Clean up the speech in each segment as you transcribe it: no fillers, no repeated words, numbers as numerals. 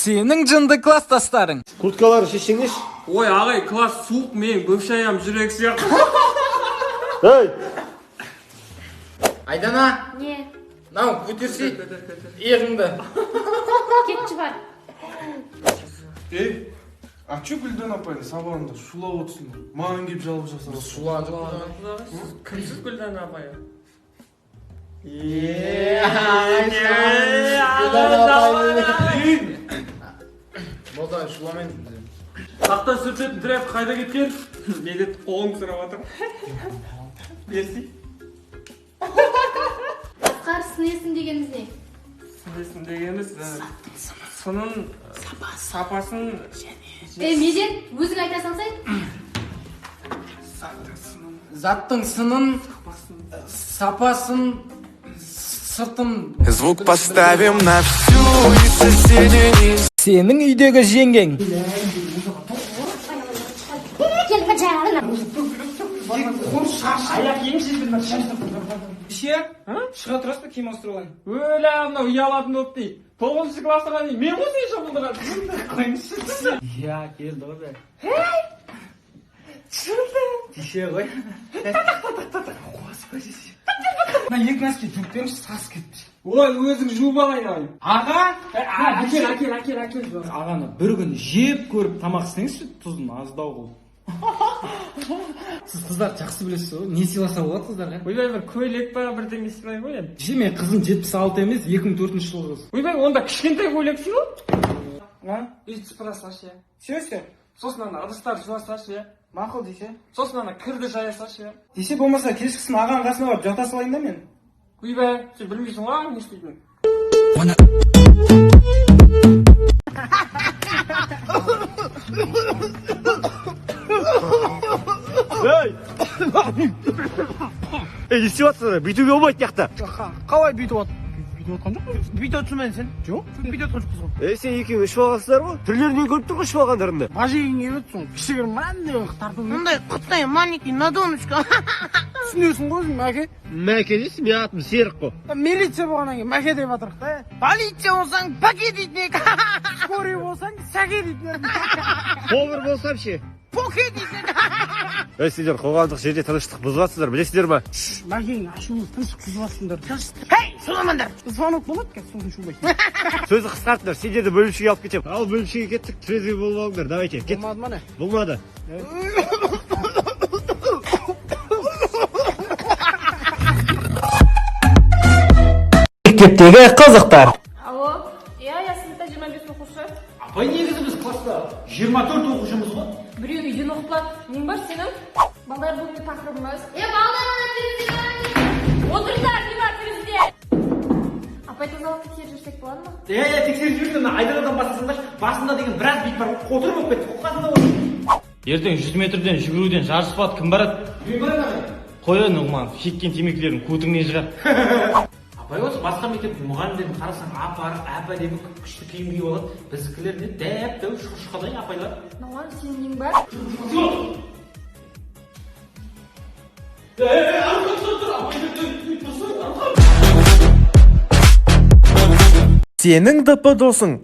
Senin жынды класстастарың. Kurtkalar şişiniz. Ой, ағай, класс суық, мен бөвшаям жүрек сияқты. Hey! Айдана, Не? нау көтерсей, иығыңды. Кетші бар. Ей, а чё Гүлден апай сабағында шулап отырсыңдар? Маған келіп жалып жасап. Суладық. Кімсіз Гүлдан апай? Болды, шуламен. Тақта сүртетін трәп қайда кеткен? Неде қолың сұрап жатыр. Берсей. Асқар сын дегеніміз не? Сын дегеніміз сынын, сапасын... Меден, өзің айта салсай? Заттың сынын, сапасын, сыртын... Звук поставим на всю и соседи не... Сенің үйдегі жеңгең. Аяқ еңсізбін ше? Шыға тұрасыз ба киім ауыстырып алайын? Өлі мынау ұялатын болып дейді. 9-шы классқа дейін мен ғой шомылдырады. Қойыңызшы. Иә, келді ғой бәрі. Тише ғой. Мына екі носки жуып беріңізші, сас кетті. Ой, өзің жуып алайын. Аға? Әкел. Ағаны бір күн жеп көріп тамақ істеңізші, тұзын аздау қылып. Сіз қыздар жақсы білесіз ғой, не сыйласа болады қыздарға? Ойбай, бір көйлек па, бірдеңе сыйлай ғой енді. Десе мен қызым 76 емес, 2004 жылғы қыз. Ойбай, онда кішкентай көйлек сыйла. Үйді сыпырасашы. Сөзсе. Сосын ана ыдыстарды жуасашы. Мақұл десе. Сосын ана кірді жаясашы. Десе болмаса кешкісін ағаның қасына барып жата салайын да мен. Ойбай, сен білмейсің ғой не істейтінін. Ey, isteyatсыздар, бүйтуге болмайды яқта. Қалай бүйтіп от? Бүйтіп отқан жоқ? Бүйтіп отырсың мен сен? Жоқ, бүйтіп отқан жоқпыз ғой. Сен екеуі ішіп алғансыздар ғой? Түрлерінен көріп тұр ғой ішіп алғандарыңды. Бажиңе өтсің, кішігірім мынандай тарту. Мындай қытай маленький на донышко. Түсінесің ғой өзің, мәке? Мәке дейсің, мен атым Серік қой. Милиция болғаннан кейін мәке деп жатырық та. Полиция болсаң пәке дейтін. Скорый болсаң сәке дейтін. Повар болсам ше. Поке дейтін. Сендер қоғамдық жерде тыныштық бұзғансыздар, білесіздер ма? Мәкең ашуы тыныштық бұзғансыңдар. Хей, сұламандар. Звонок болады ка, сосын шулай. Сөзді қысқартыңдар, сендерді бөлімшеге алып кетемін. Ал бөлімшеге кеттік, трезвый болып алыңдар, давайте, кет. Болмады ма не? Болмады. Мектептегі қызықтар. Алло, я сыныпта 25 оқушы. Апай негізі біз класста 24 оқушымыз ғой. Біреу үйден оқып алады. Нең бар сенің? Балалар бүгінгі тақырыбымыз. Балалар отырыңдар, не бар терезеде? Апай тазалықты тексеріп жүрсек болады ма? Тексеріп жүрсің, айдарадан бастасаңдар, басында деген біраз бит бар, қотыр болып кетті, қоққасында болды. Ертең 100 метрден жүгіруден жарысып алады, кім барады? Мен барам. Қоя Нұғман, шеккен темекілерін көтіңнен жығар. Апай осы басқа мектептің мұғалімдерін қарасаң әп-әдемі күшті киім киіп алады. Біздікілер не дәп-дәу шұқшықадай апайлар. Науан, сенің нең бар? Сенің дапа досың.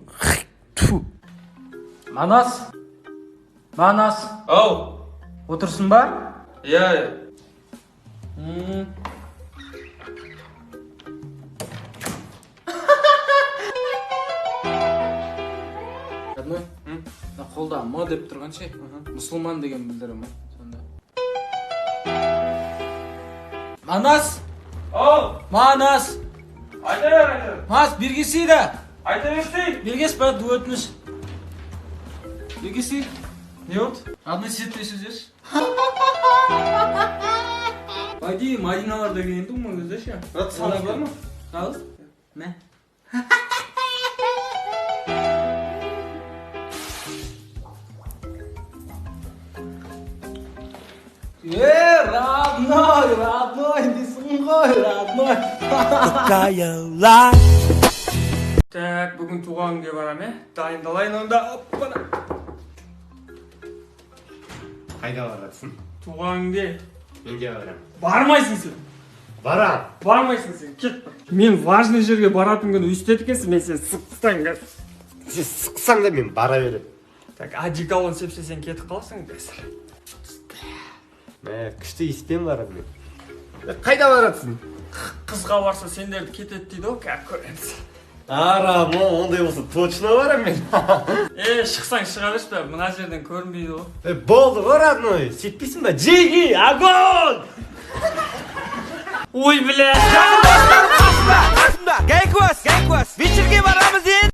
Манас. Ау, Отырсын ба? иә. Родной? Қолда м деп тұрған ше? Мұсылман деген білдірі ма? Сонда. Манас! Ау, Манас! айта. Манас, бергесейді! Айта берсей. Бергес ба, өтініш. Бергесей. Не болды? Родной сеттесіз еш? Байди, Мадиналар деген енді ұман көзде ше? Салыс бар ма? Салыс? Мә? родной дейсің ғой, родной. Так, бүгін туған күнге барам, дайындалайын онда. Оппана. Қайда барасың? Туған күнге. Менде барам. Бармайсың сен. Барам. Бармайсың сен, кет. Мен важный жерге баратын күні өйстеді екенсің, мен сен сыптан сен сықсаң да мен бара беремін. Так, одеколон сепсесең кетіп қаласың қазір. Күшті иіспен барамын мен. Қайда баратсың? Қызға барса сендерді кетеді дейді ғой, кәп көреміз. Арам, ондай болса точно барамын мен. Шықсаң шыға берші, мына жерден көрінбейді ғой. Болды ғой, родной. Сөйтпейсің ба? Жеги, огонь! Ой, бля! Гейкос, вечерге барамыз енді.